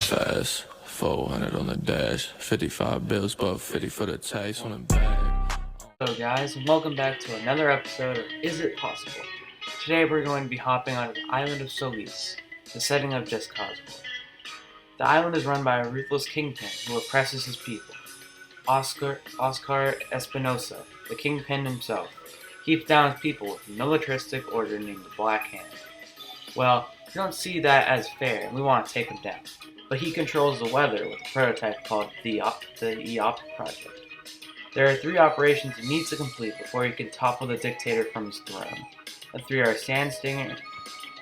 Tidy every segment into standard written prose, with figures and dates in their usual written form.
Fast, 400 on the dash, 55 bills, but 50 for the taste on the bag. Hello guys, and welcome back to another episode of Is It Possible? Today we're going to be hopping onto the island of Solis, the setting of Just Cause War. The island is run by a ruthless kingpin who oppresses his people. Oscar Espinosa, the kingpin himself, keeps down his people with a militaristic order named the Black Hand. Well, we don't see that as fair, and we want to take him down. But he controls the weather with a prototype called the EOP project. There are 3 operations he needs to complete before he can topple the dictator from his throne. The 3 are Sandstinger,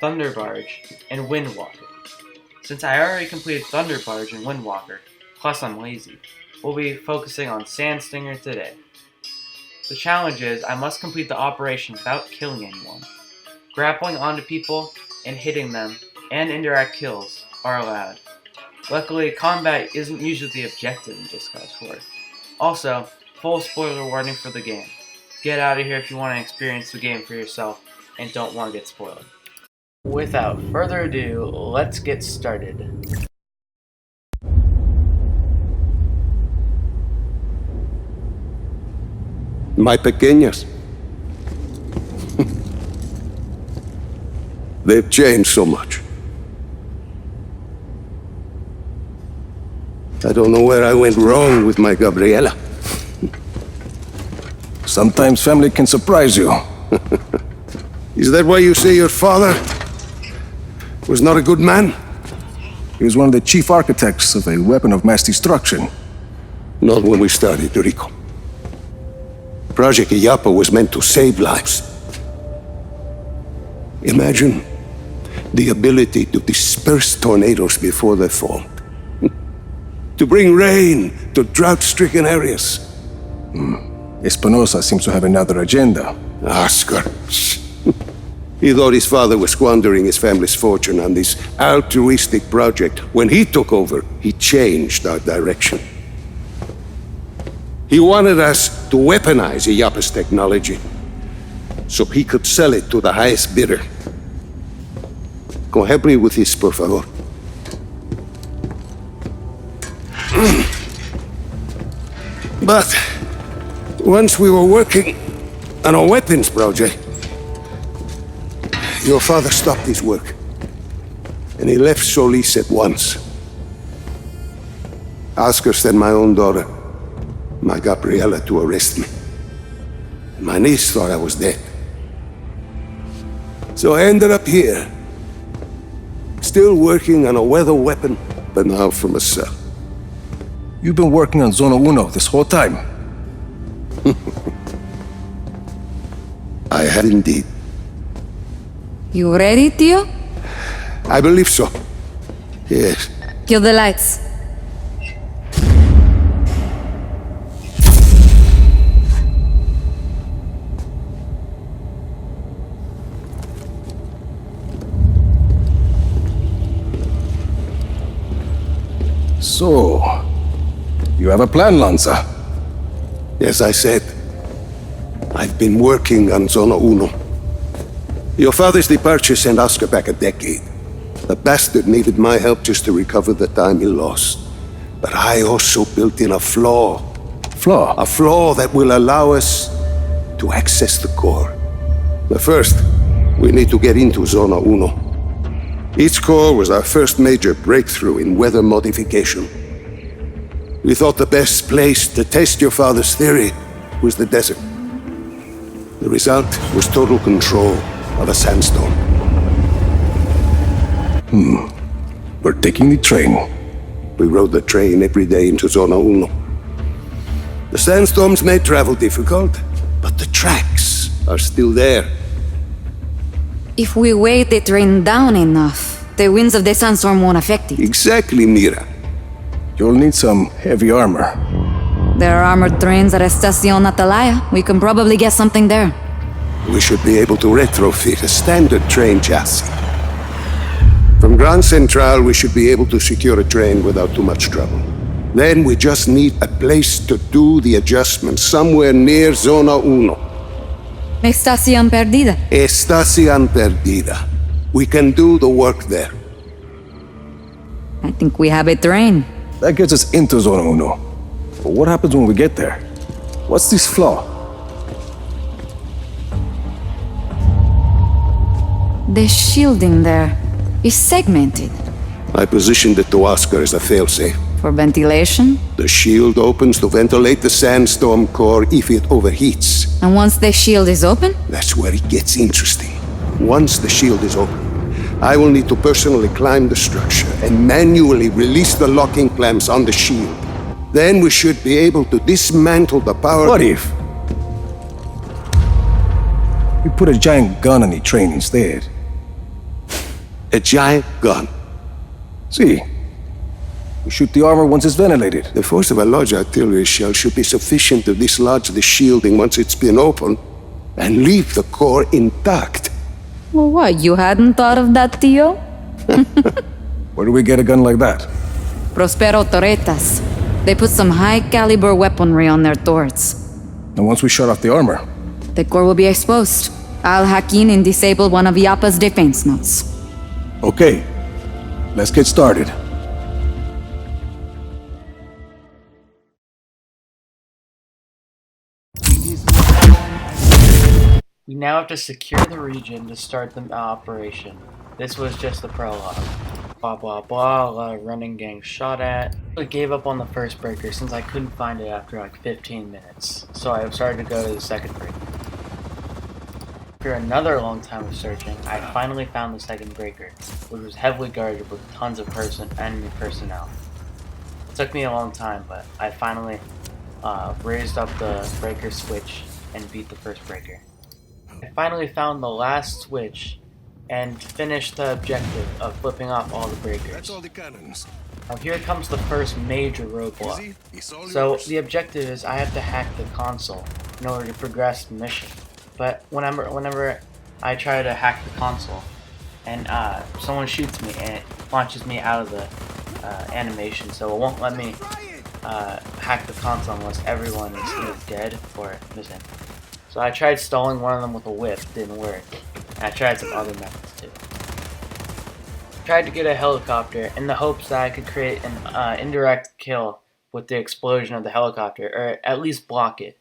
Thunderbarge, and Windwalker. Since I already completed Thunderbarge and Windwalker, plus I'm lazy, we'll be focusing on Sandstinger today. The challenge is I must complete the operation without killing anyone. Grappling onto people and hitting them, and indirect kills, are allowed. Luckily, combat isn't usually the objective in Just Cause 4. Also, full spoiler warning for the game. Get out of here if you want to experience the game for yourself and don't want to get spoiled. Without further ado, let's get started. My pequeñas. They've changed so much. I don't know where I went wrong with my Gabriela. Sometimes family can surprise you. Is that why you say your father was not a good man? He was one of the chief architects of a weapon of mass destruction. Not when we started, Rico. Project Iyapa was meant to save lives. Imagine the ability to disperse tornadoes before they formed. To bring rain to drought-stricken areas. Espinosa seems to have another agenda. Oscar. He thought his father was squandering his family's fortune on this altruistic project. When he took over, he changed our direction. He wanted us to weaponize Iyapa's technology so he could sell it to the highest bidder. Go help me with this, por favor. But once we were working on a weapons project, your father stopped his work, and he left Solis at once. Oscar sent my own daughter, my Gabriela, to arrest me. And my niece thought I was dead. So I ended up here, still working on a weather weapon, but now from a cell. You've been working on Zona Uno this whole time. I have indeed. You ready, Tio? I believe so. Yes. Kill the lights. So, you have a plan, Lanza? As I said, I've been working on Zona Uno. Your father's departure sent Oscar back a decade. The bastard needed my help just to recover the time he lost. But I also built in a flaw. Flaw? A flaw that will allow us to access the core. But first, we need to get into Zona Uno. Its core was our first major breakthrough in weather modification. We thought the best place to test your father's theory was the desert. The result was total control of a sandstorm. We're taking the train. We rode the train every day into Zona Uno. The sandstorms made travel difficult, but the tracks are still there. If we weight the train down enough, the winds of the sandstorm won't affect it. Exactly, Mira. You'll need some heavy armor. There are armored trains at Estacion Atalaya. We can probably get something there. We should be able to retrofit a standard train chassis. From Grand Central, we should be able to secure a train without too much trouble. Then we just need a place to do the adjustments, somewhere near Zona Uno. Estación Perdida. Estación Perdida. We can do the work there. I think we have a train. That gets us into Zona Uno. But what happens when we get there? What's this flaw? The shielding there is segmented. I positioned it to Oscar as a failsafe. For ventilation? The shield opens to ventilate the sandstorm core if it overheats. And once the shield is open? That's where it gets interesting. Once the shield is open, I will need to personally climb the structure and manually release the locking clamps on the shield. Then we should be able to dismantle the power... What if we put a giant gun on the train instead? A giant gun. See, we shoot the armor once it's ventilated. The force of a large artillery shell should be sufficient to dislodge the shielding once it's been opened and leave the core intact. Well, what, you hadn't thought of that, Tio? Where do we get a gun like that? Prospero Torretas. They put some high-caliber weaponry on their turrets. And once we shut off the armor, The core will be exposed. I'll hack in and disable one of Yappa's defense nodes. okay, let's get started. We now have to secure the region to start the operation. This was just the prologue. Blah blah blah, a lot of running getting shot at. I gave up on the first breaker since I couldn't find it after like 15 minutes. So I started to go to the second breaker. After another long time of searching, I finally found the second breaker, which was heavily guarded with tons of enemy personnel. It took me a long time, but I finally raised up the breaker switch and beat the first breaker. I finally found the last switch and finished the objective of flipping off all the breakers. That's all the cannons. Now here comes the first major roadblock. So the objective is I have to hack the console in order to progress the mission. But whenever I try to hack the console and someone shoots me and it launches me out of the animation, so it won't let me hack the console unless everyone is either dead or missing. So I tried stalling one of them with a whip, didn't work. And I tried some other methods too. Tried to get a helicopter in the hopes that I could create an indirect kill with the explosion of the helicopter, or at least block it.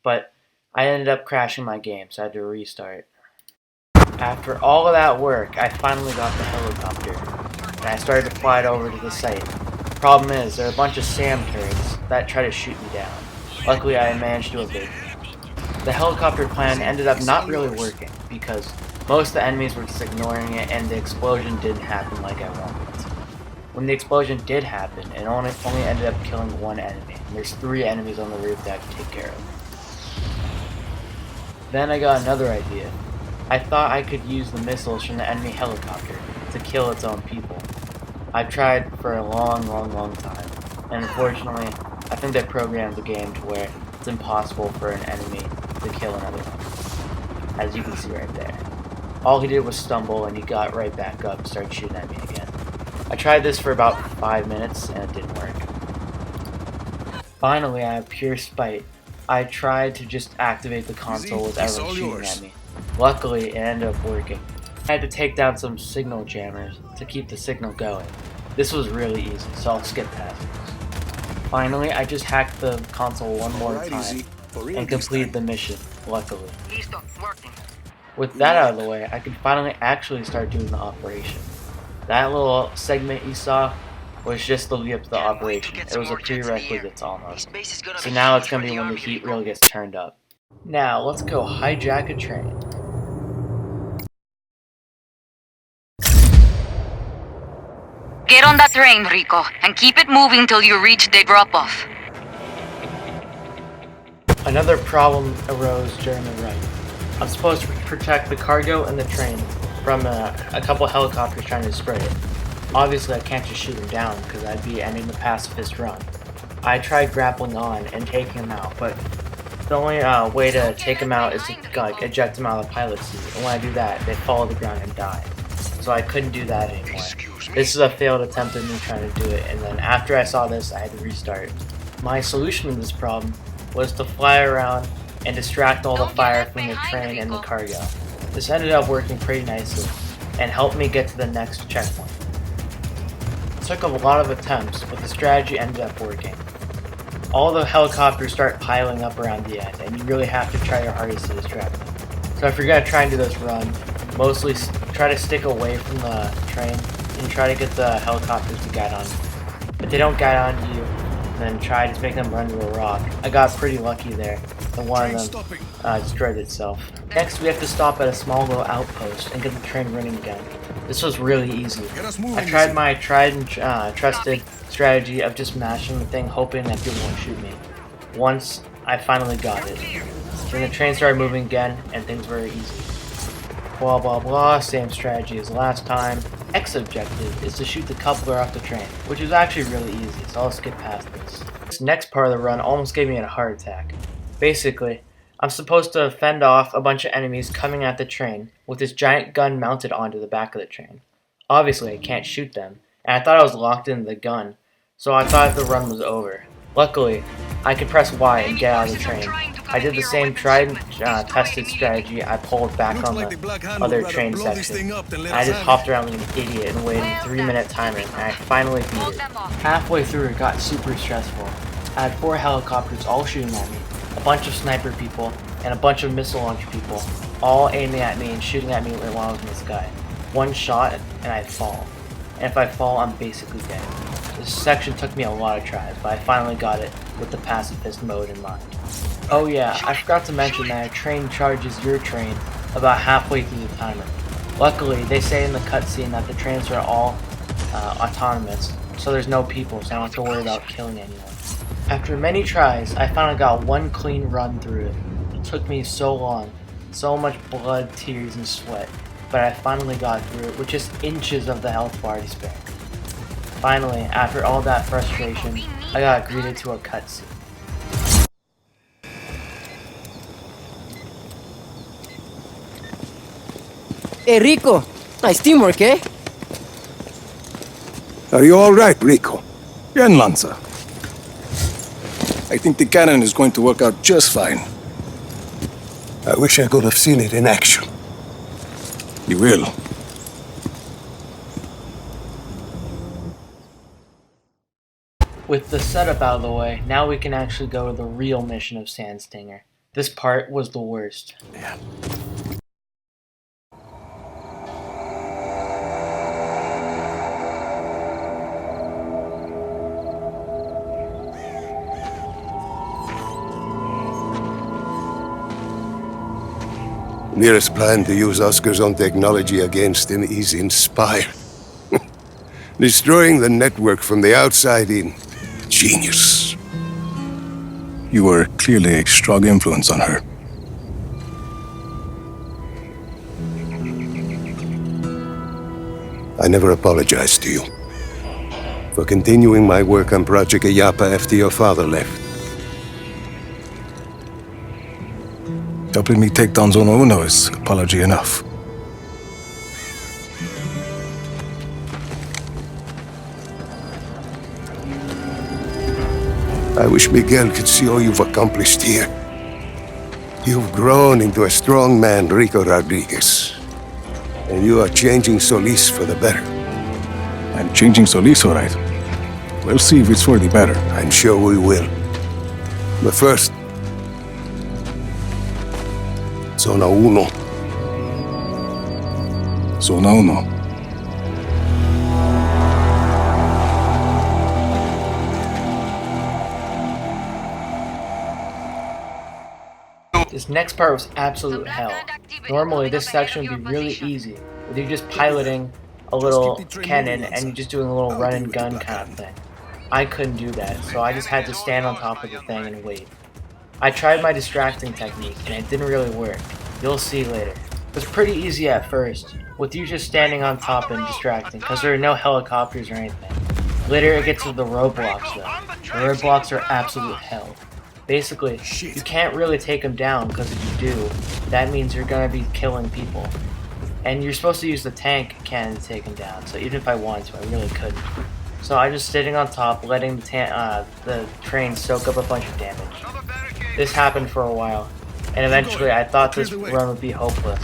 But I ended up crashing my game, so I had to restart. After all of that work, I finally got the helicopter, and I started to fly it over to the site. Problem is, there are a bunch of SAM turrets that try to shoot me down. Luckily, I managed to evade them. The helicopter plan ended up not really working, because most of the enemies were just ignoring it and the explosion didn't happen like I wanted. When the explosion did happen, it only ended up killing one enemy. And there's 3 enemies on the roof that I could take care of. Then I got another idea. I thought I could use the missiles from the enemy helicopter to kill its own people. I've tried for a long time, and unfortunately, I think they programmed the game to where it's impossible for an enemy to kill another one, as you can see right there. All he did was stumble and he got right back up and started shooting at me again. I tried this for about 5 minutes and it didn't work. Finally, out of pure spite, I tried to just activate the console with everyone shooting at me. Luckily, it ended up working. I had to take down some signal jammers to keep the signal going. This was really easy, so I'll skip past this. Finally, I just hacked the console one more time and completed the mission, luckily. With that out of the way, I could finally actually start doing the operation. That little segment you saw was just the lead up to the operation. It was a prerequisite almost. So now it's going to be when the heat really gets turned up. Now, let's go hijack a train. Get on that train, Rico, and keep it moving till you reach the drop-off. Another problem arose during the run. I'm supposed to protect the cargo and the train from a couple helicopters trying to destroy it. Obviously, I can't just shoot them down because I'd be ending the pacifist run. I tried grappling on and taking them out, but the only way to take them out is to eject them out of the pilot seat. And when I do that, they fall to the ground and die. So I couldn't do that anymore. This is a failed attempt of me trying to do it, and then after I saw this, I had to restart. My solution to this problem was to fly around and distract all the fire from the train and the cargo. This ended up working pretty nicely and helped me get to the next checkpoint. took a lot of attempts, but the strategy ended up working. All the helicopters start piling up around the end, and you really have to try your hardest to distract them. So if you're going to try and do this run, mostly try to stick away from the train and try to get the helicopters to guide on you. If they don't guide on you, then try to make them run to a rock. I got pretty lucky there, and one of them destroyed itself. Next, we have to stop at a small little outpost and get the train running again. This was really easy. I tried my tried and trusted strategy of just mashing the thing, hoping that people won't shoot me. Once, I finally got it. Then the train started moving again, and things were easy. Blah blah blah, same strategy as last time. X objective is to shoot the coupler off the train, which is actually really easy, so I'll skip past this. This next part of the run almost gave me a heart attack. Basically, I'm supposed to fend off a bunch of enemies coming at the train with this giant gun mounted onto the back of the train. Obviously, I can't shoot them, and I thought I was locked into the gun, so I thought the run was over. Luckily, I could press Y and get out of the train. I did the same tried and tested strategy. I pulled back on the other train section. I just hopped around like an idiot and waited a 3-minute timer, and I finally beat it. Halfway through, it got super stressful. I had 4 helicopters all shooting at me, a bunch of sniper people, and a bunch of missile launcher people, all aiming at me and shooting at me while I was in the sky. One shot, and I'd fall. And if I fall, I'm basically dead. This section took me a lot of tries, but I finally got it with the pacifist mode in mind. Oh yeah, I forgot to mention that a train charges your train about halfway through the timer. Luckily, they say in the cutscene that the trains are all autonomous, so there's no people, so I don't have to worry about killing anyone. After many tries, I finally got one clean run through it. It took me so long, so much blood, tears, and sweat, but I finally got through it with just inches of the health bar to spare. Finally, after all that frustration, I got greeted to a cutscene. Hey Rico, nice teamwork, eh? Are you alright, Rico? Bien, Lanza. I think the cannon is going to work out just fine. I wish I could have seen it in action. You will. With the setup out of the way, now we can actually go to the real mission of Sandstinger. This part was the worst. Yeah. Nearest plan to use Oscar's own technology against him is Inspire. Destroying the network from the outside in. Genius. You were clearly a strong influence on her. I never apologized to you for continuing my work on Project Ayapa after your father left. Helping me take down Zona Uno is apology enough. I wish Miguel could see all you've accomplished here. You've grown into a strong man, Rico Rodriguez. And you are changing Solis for the better. I'm changing Solis, all right. We'll see if it's for the better. I'm sure we will. But first, Zona Uno. Zona Uno. This next part was absolute hell. Normally this section would be really easy, with you just piloting a little cannon and you're just doing a little run and gun kind of thing. I couldn't do that, so I just had to stand on top of the thing and wait. I tried my distracting technique and it didn't really work. You'll see later. It was pretty easy at first, with you just standing on top and distracting, because there are no helicopters or anything. Later it gets to the roadblocks though. The roadblocks are absolute hell. Basically, you can't really take them down, because if you do, that means you're going to be killing people. And you're supposed to use the tank cannon to take them down, so even if I wanted to, I really couldn't. So I'm just sitting on top, letting the train soak up a bunch of damage. This happened for a while, and eventually I thought this run would be hopeless.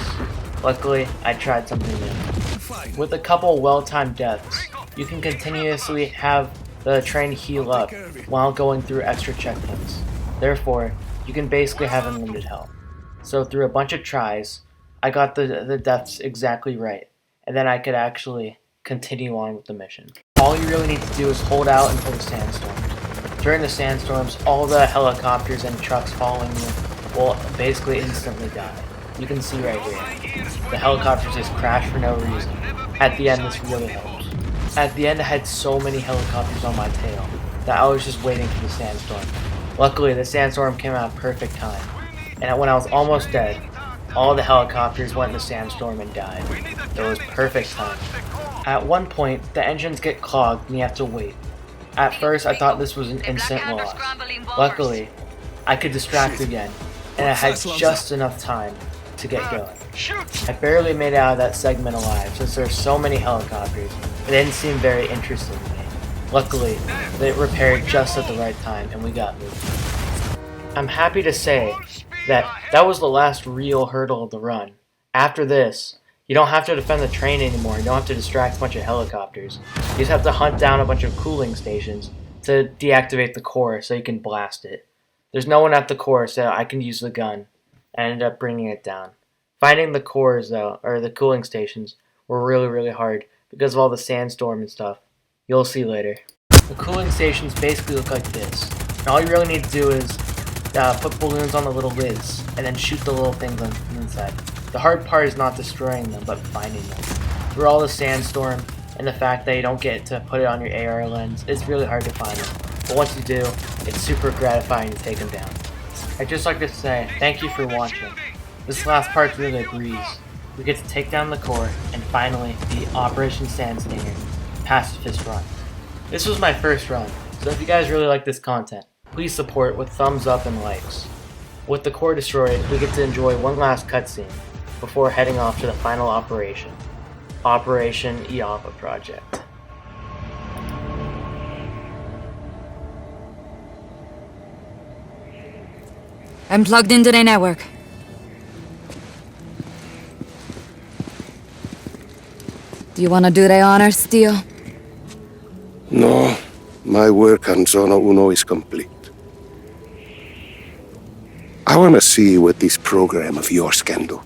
Luckily, I tried something new. With a couple well-timed deaths, you can continuously have the train heal up while going through extra checkpoints. Therefore, you can basically have unlimited health. So through a bunch of tries, I got the deaths exactly right, and then I could actually continue on with the mission. All you really need to do is hold out until the sandstorms. During the sandstorms, all the helicopters and trucks following you will basically instantly die. You can see right here. The helicopters just crash for no reason. At the end, this really helps. At the end, I had so many helicopters on my tail that I was just waiting for the sandstorm. Luckily, the sandstorm came out at perfect time. And when I was almost dead, all the helicopters went in the sandstorm and died. It was perfect time. At one point, the engines get clogged and you have to wait. At first, I thought this was an instant loss. Luckily, I could distract again, and I had just enough time to get going. I barely made it out of that segment alive since there were so many helicopters. It didn't seem very interesting to me. Luckily, they repaired just at the right time and we got moving. I'm happy to say that was the last real hurdle of the run. After this, you don't have to defend the train anymore. You don't have to distract a bunch of helicopters. You just have to hunt down a bunch of cooling stations to deactivate the core so you can blast it. There's no one at the core, so I can use the gun. I ended up bringing it down. Finding the cores, though, or the cooling stations, were really hard because of all the sandstorm and stuff. You'll see later. The cooling stations basically look like this. And all you really need to do is put balloons on the little lids and then shoot the little things on the inside. The hard part is not destroying them, but finding them. Through all the sandstorm and the fact that you don't get to put it on your AR lens, it's really hard to find them. But once you do, it's super gratifying to take them down. I'd just like to say thank you for watching. This last part's really a breeze. We get to take down the core and finally beat Operation Sandstinger pacifist run. This was my first run, so if you guys really like this content, please support with thumbs up and likes. With the core destroyed, we get to enjoy one last cutscene before heading off to the final operation, Operation Iapa Project. I'm plugged into the network. Do you want to do the honors, Steel? No, my work on Zona Uno is complete. I want to see what this program of yours can do.